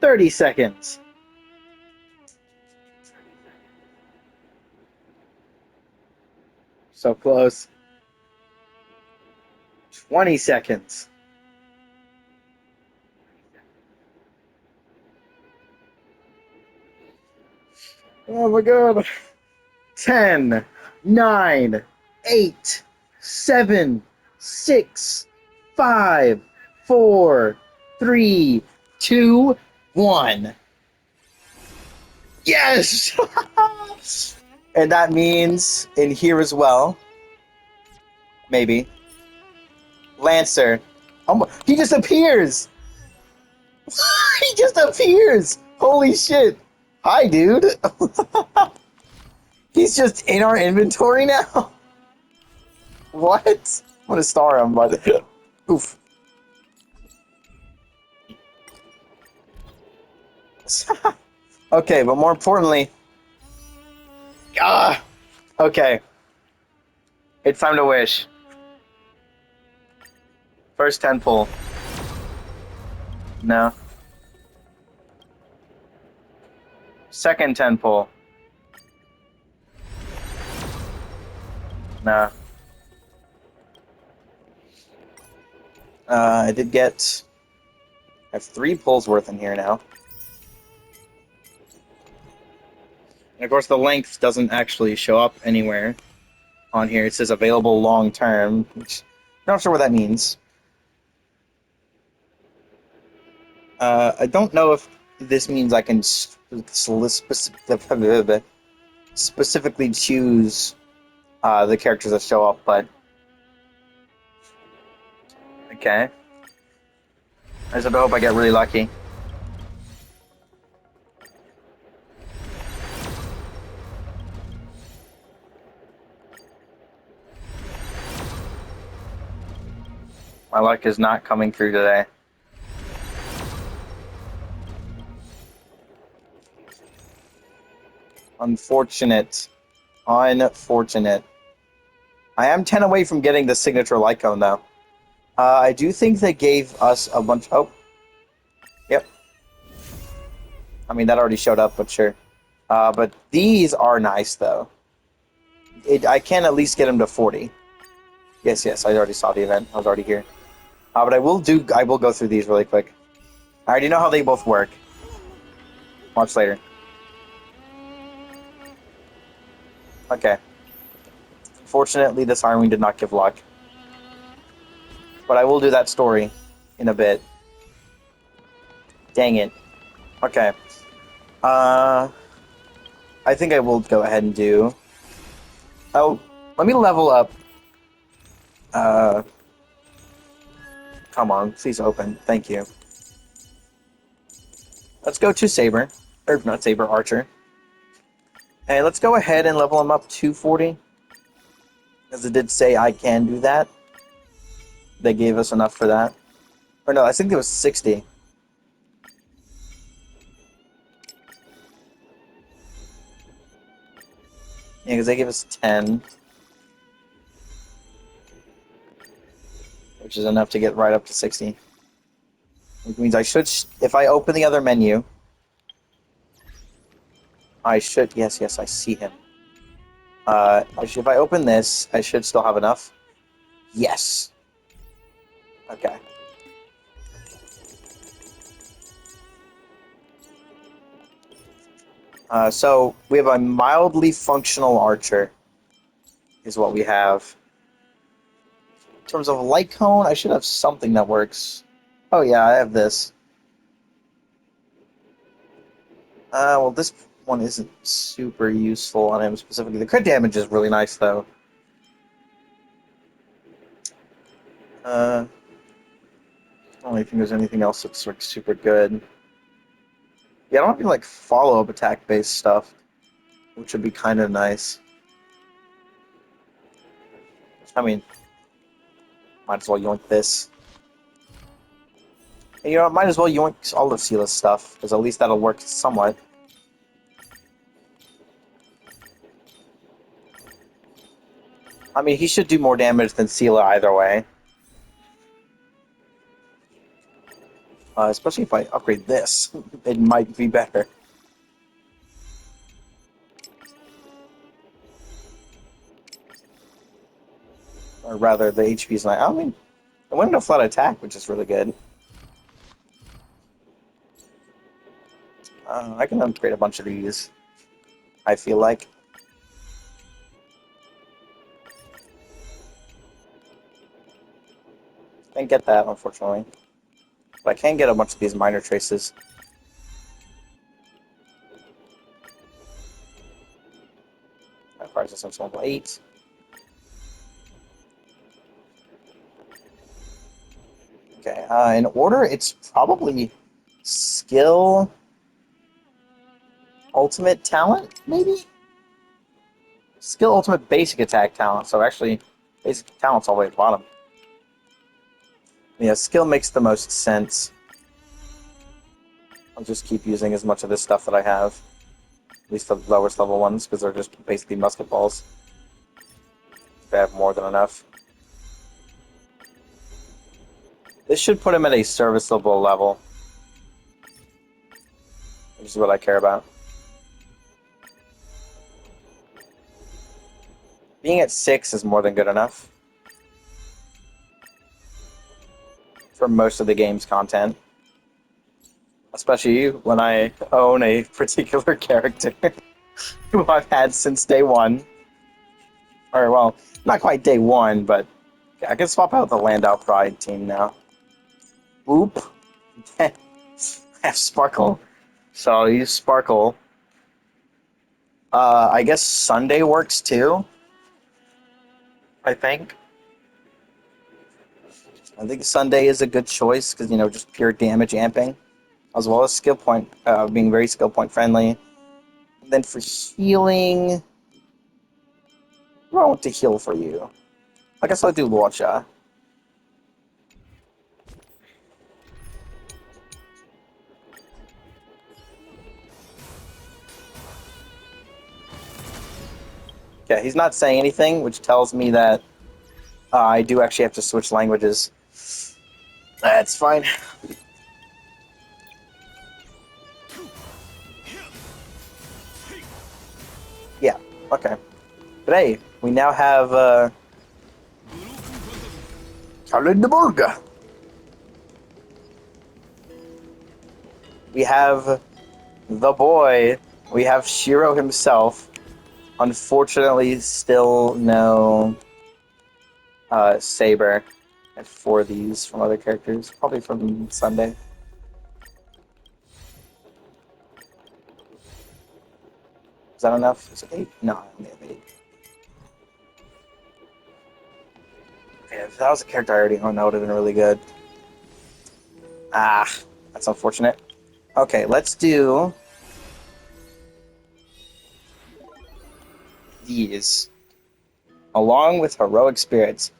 30 seconds. So close. 20 seconds. Oh my god. 10, 9, 8, 7, 6, 5, 4, 3, 2, 1. Yes! And that means in here as well, maybe, Lancer. Oh my, he just appears! He just appears! Holy shit! Hi, dude! He's just in our inventory now? What? I'm gonna star him, but oof. Okay, but more importantly, okay. It's time to wish. First 10 pull. No. Second 10 pull. No. I did get. I have 3 pulls worth in here now. And of course, the length doesn't actually show up anywhere on here. It says available long term, which I'm not sure what that means. I don't know if this means I can specifically choose the characters that show up, but okay. I just hope I get really lucky. My luck is not coming through today. Unfortunate. Unfortunate. I am 10 away from getting the signature light cone, though. I do think they gave us a bunch... Oh. Yep. I mean, that already showed up, but sure. But these are nice, though. I can at least get them to 40. Yes, yes, I already saw the event. I was already here. But I will go through these really quick. I already know how they both work. Watch later. Okay. Fortunately, this Iron Wing did not give luck. But I will do that story in a bit. Dang it. Okay. I think I will go ahead and do... Oh, let me level up. Come on, please open. Thank you. Let's go to Saber. Or, not Saber, Archer. And let's go ahead and level him up to 40. As it did say I can do that. They gave us enough for that. Or no, I think it was 60. Yeah, because they gave us 10. Which is enough to get right up to 60. Which means I should, if I open the other menu, I should, yes, yes, I see him. If I open this, I should still have enough. Yes. Okay. So we have a mildly functional archer, is what we have. In terms of light cone, I should have something that works. Oh yeah, I have this. Well, this one isn't super useful on him specifically. The crit damage is really nice, though. I don't think there's anything else that's like super good. Yeah, I don't have any like follow-up attack-based stuff, which would be kind of nice. I mean, might as well yoink this. And, you know, might as well yoink all of Sila's stuff, because at least that'll work somewhat. I mean, he should do more damage than Sila either way. Especially if I upgrade this, it might be better. Or rather, the HP's not. I mean, I went into flat attack, which is really good. I can upgrade a bunch of these, I feel like. Can't get that, unfortunately. But I can get a bunch of these minor traces. Fire system's level 8. Okay, in order, it's probably skill, ultimate talent, maybe? Skill, ultimate, basic attack talent. So actually, basic talent's all the way at the bottom. Yeah, skill makes the most sense. I'll just keep using as much of this stuff that I have. At least the lowest level ones, because they're just basically musket balls. They have more than enough. This should put him at a serviceable level. Which is what I care about. Being at 6 is more than good enough. For most of the game's content. Especially when I own a particular character who I've had since day one. Or, well, not quite day one, but I can swap out the Landau Pride team now. Boop. I have Sparkle. So I'll use Sparkle. I guess Sunday works too. I think. I think Sunday is a good choice because, just pure damage amping. As well as skill point, being very skill point friendly. And then for healing, what do I want to heal for you? I guess I'll do Luocha. Okay, he's not saying anything, which tells me that I do actually have to switch languages. That's fine. Yeah, okay. But hey, we now have Kalindaburga. We have the boy. We have Shiro himself. Unfortunately, still no saber. And 4 of these from other characters. Probably from Sunday. Is that enough? Is it 8? No, I only have 8. Okay, if that was a character I already owned, that would have been really good. Ah, that's unfortunate. Okay, let's do these. Along with Heroic Spirits.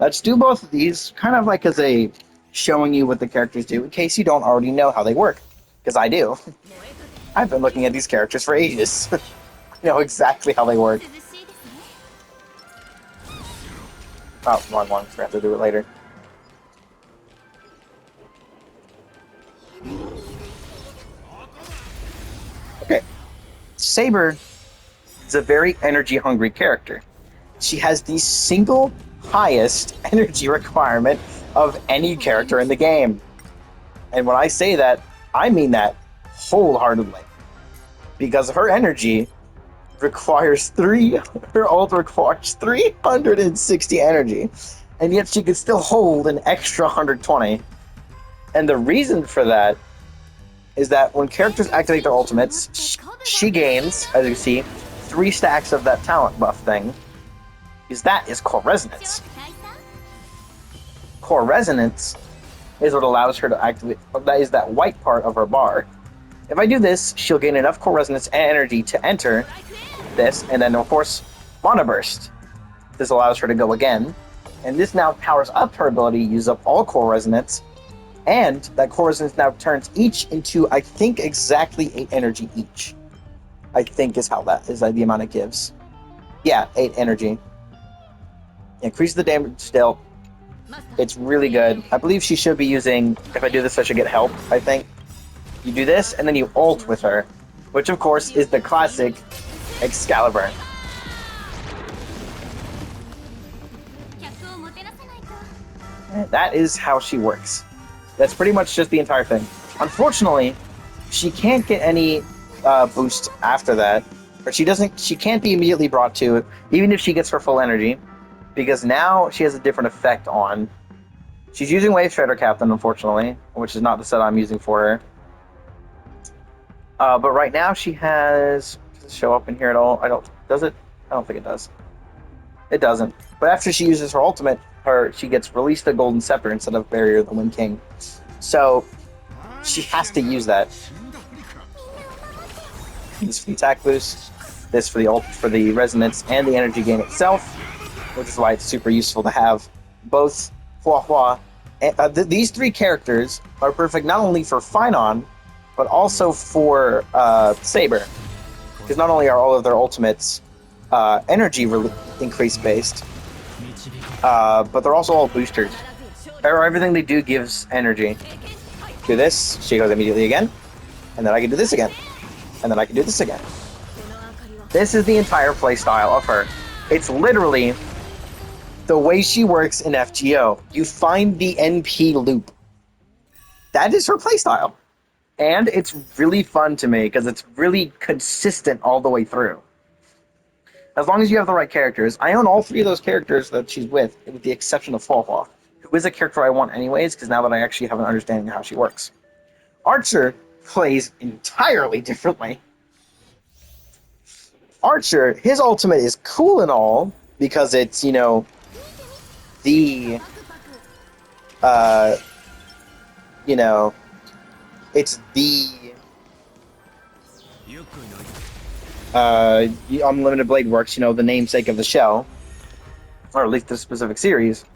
Let's do both of these, kind of like as a showing you what the characters do, in case you don't already know how they work. Because I do. I've been looking at these characters for ages. I know exactly how they work. Oh, wrong one. Forgot to do it later. Okay. Saber is a very energy-hungry character. She has the single highest energy requirement of any character in the game. And when I say that, I mean that wholeheartedly. Because her energy requires her ult requires 360 energy. And yet she can still hold an extra 120. And the reason for that is that when characters activate their ultimates, she gains, as you see, 3 stacks of that talent buff thing. Because that is Core Resonance. Core Resonance is what allows her to activate, that is that white part of her bar. If I do this, she'll gain enough Core Resonance and energy to enter this, and then of course, Mana Burst. This allows her to go again, and this now powers up her ability to use up all Core Resonance, and that Core Resonance now turns each into, I think, exactly 8 energy each. I think is how that is the amount it gives. Yeah, 8 energy. Increase the damage dealt It's really good. I believe she should be using, if I do this I should get help, I think. You do this, and then you ult with her, which of course is the classic Excalibur. And that is how she works. That's pretty much just the entire thing. Unfortunately, she can't get any boost after that, or she can't be immediately brought to it, even if she gets her full energy, because now she has a different effect on. She's using Wave Shredder Captain, unfortunately, which is not the set I'm using for her. But right now she has... Does it show up in here at all? Does it? I don't think it does. It doesn't. But after she uses her ultimate, she gets released the Golden Scepter instead of Barrier the Wind King. So she has to use that. This for the attack boost, this for the ult, for the resonance and the energy gain itself, which is why it's super useful to have both Hua Hua. These three characters are perfect not only for Finon, but also for Saber, because not only are all of their ultimates energy increase based, but they're also all boosters. Everything they do gives energy. Do this, she goes immediately again, and then I can do this again, and then I can do this again. This is the entire playstyle of her. It's literally the way she works in FGO. You find the NP loop. That is her playstyle. And it's really fun to me because it's really consistent all the way through. As long as you have the right characters. I own all three of those characters that she's with the exception of Hua Hua, who is a character I want anyways, because now that I actually have an understanding of how she works. Archer plays entirely differently. Archer, his ultimate is cool and all, because it's, you know, the... you know... It's the... Unlimited Blade Works, you know, the namesake of the show. Or at least the specific series.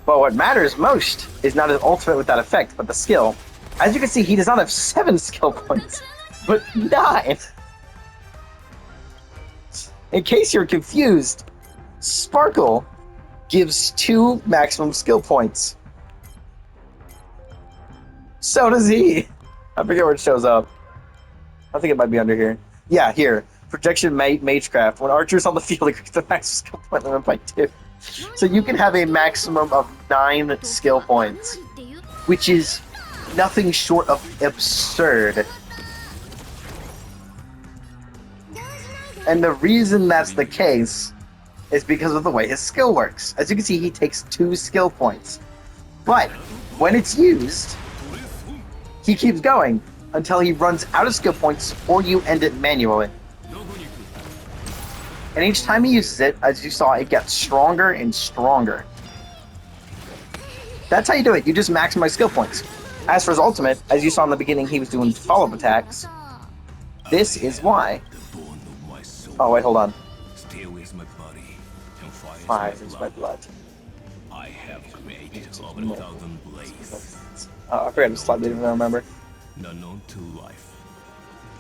But what matters most is not his ultimate with that effect, but the skill. As you can see, he does not have 7 skill points, but 9! In case you're confused, Sparkle gives 2 maximum skill points. So does he. I forget where it shows up. I think it might be under here. Yeah, here. Projection Magecraft. When Archer's on the field, increase the maximum skill point limit by 2. So you can have a maximum of 9 skill points, which is nothing short of absurd. And the reason that's the case is because of the way his skill works. As you can see, he takes 2 skill points. But when it's used, he keeps going until he runs out of skill points or you end it manually. And each time he uses it, as you saw, it gets stronger and stronger. That's how you do it. You just maximize skill points. As for his ultimate, as you saw in the beginning, he was doing follow-up attacks. This is why. Oh, wait, hold on. 5 is my blood. I have created over 1,000 blades. I forgot to slightly didn't remember. Unknown to life.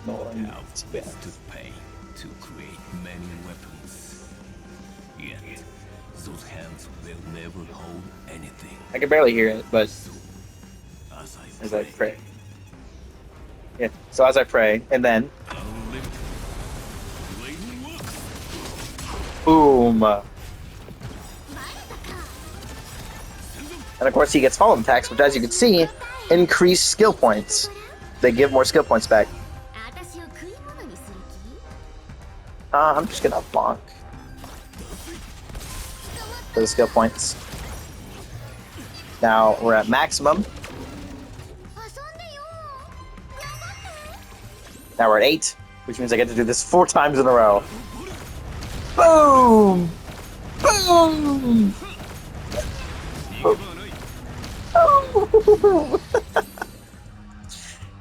No, Have to pay to create many weapons. Yet, those hands will never hold anything. I can barely hear it, but So, as I pray. Yeah, so as I pray, and then... Boom! And of course he gets follow-up attacks, which as you can see, increase skill points. They give more skill points back. I'm just gonna bonk for the skill points. Now we're at maximum. Now we're at 8, which means I get to do this 4 times in a row. Boom! Boom!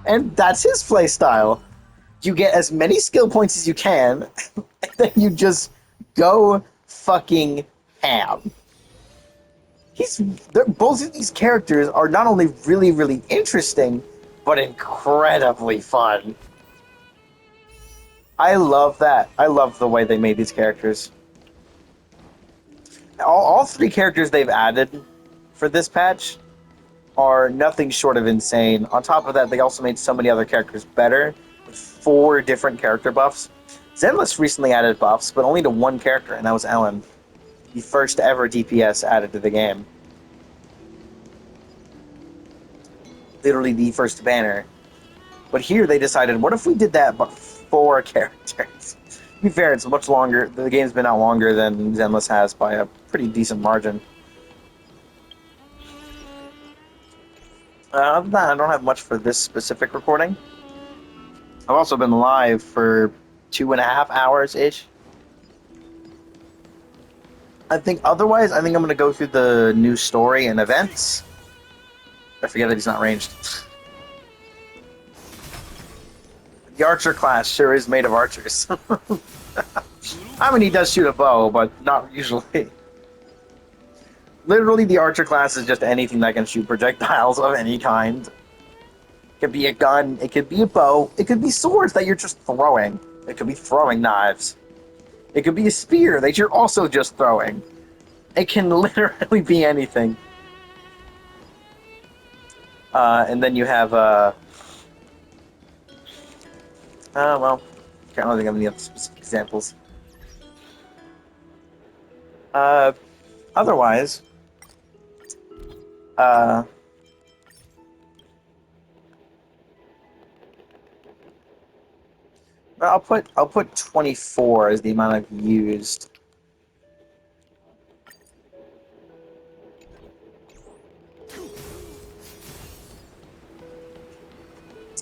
And that's his playstyle. You get as many skill points as you can, and then you just go fucking ham. Both of these characters are not only really, really interesting, but incredibly fun. I love that. I love the way they made these characters. All 3 characters they've added for this patch are nothing short of insane. On top of that, they also made so many other characters better with 4 different character buffs. Zenless recently added buffs, but only to one character, and that was Ellen, the first ever DPS added to the game. Literally the first banner. But here they decided, what if we did that but 4 characters? To be fair, it's much longer. The game's been out longer than Zenless has by a pretty decent margin. Other than that, I don't have much for this specific recording. I've also been live for 2.5 hours ish. I think otherwise, I think I'm going to go through the new story and events. I forget that he's not ranged. The archer class sure is made of archers. I mean, he does shoot a bow, but not usually. Literally, the archer class is just anything that can shoot projectiles of any kind. It could be a gun, it could be a bow, it could be swords that you're just throwing. It could be throwing knives. It could be a spear that you're also just throwing. It can literally be anything. And then you have, well, can't really think of any other specific examples. Otherwise, I'll put 24 as the amount I've used.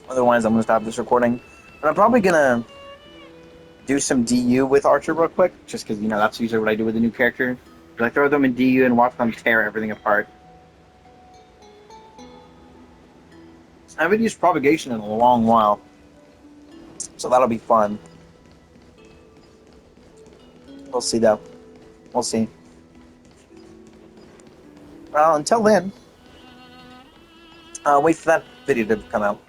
Otherwise, I'm gonna stop this recording. But I'm probably gonna do some DU with Archer real quick, just because that's usually what I do with a new character. I throw them in DU and watch them tear everything apart. I haven't used propagation in a long while, so that'll be fun. We'll see though. We'll see. Well, until then, wait for that video to come out.